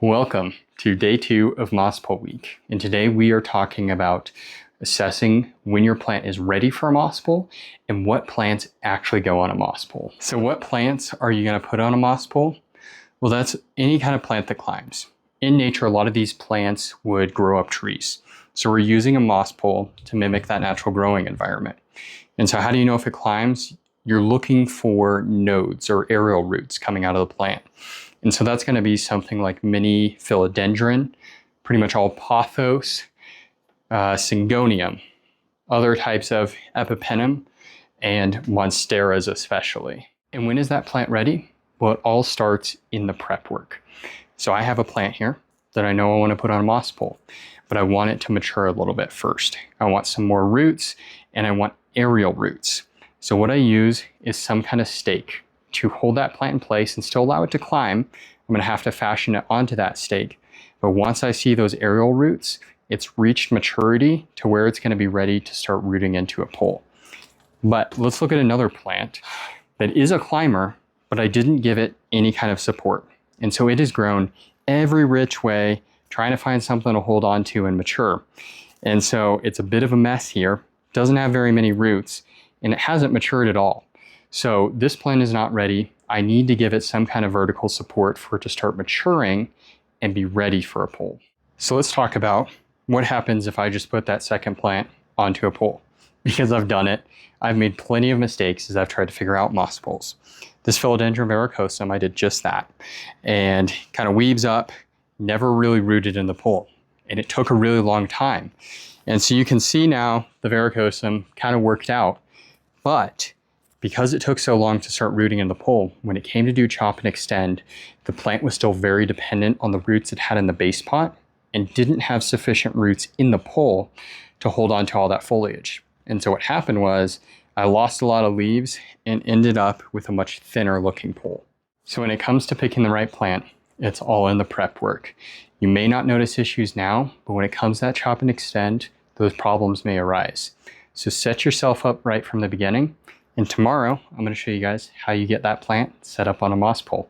Welcome to day 2 of Moss Pole Week, and today we are talking about assessing when your plant is ready for a moss pole and what plants actually go on a moss pole. So what plants are you going to put on a moss pole? Well, that's any kind of plant that climbs. In nature, a lot of these plants would grow up trees. So we're using a moss pole to mimic that natural growing environment. And so how do you know if it climbs? You're looking for nodes or aerial roots coming out of the plant. And so that's going to be something like mini philodendron, pretty much all pothos, syngonium, other types of epipenum, and monsteras especially. And when is that plant ready? Well, it all starts in the prep work. So I have a plant here that I know I want to put on a moss pole, but I want it to mature a little bit first. I want some more roots, and I want aerial roots. So what I use is some kind of stake to hold that plant in place and still allow it to climb. I'm going to have to fashion it onto that stake. But once I see those aerial roots, it's reached maturity to where it's going to be ready to start rooting into a pole. But let's look at another plant that is a climber, but I didn't give it any kind of support. And so it has grown every which way, trying to find something to hold on to and mature. And so it's a bit of a mess here, doesn't have very many roots, and it hasn't matured at all. So this plant is not ready. I need to give it some kind of vertical support for it to start maturing and be ready for a pole. So let's talk about what happens if I just put that second plant onto a pole. Because I've done it. I've made plenty of mistakes as I've tried to figure out moss poles. This Philodendron verrucosum, I did just that. And kind of weaves up, never really rooted in the pole. And it took a really long time. And so you can see now the verrucosum kind of worked out. But because it took so long to start rooting in the pole, when it came to do chop and extend, the plant was still very dependent on the roots it had in the base pot and didn't have sufficient roots in the pole to hold on to all that foliage. And so what happened was I lost a lot of leaves and ended up with a much thinner looking pole. So when it comes to picking the right plant, it's all in the prep work. You may not notice issues now, but when it comes to that chop and extend, those problems may arise. So set yourself up right from the beginning. And tomorrow, I'm going to show you guys how you get that plant set up on a moss pole.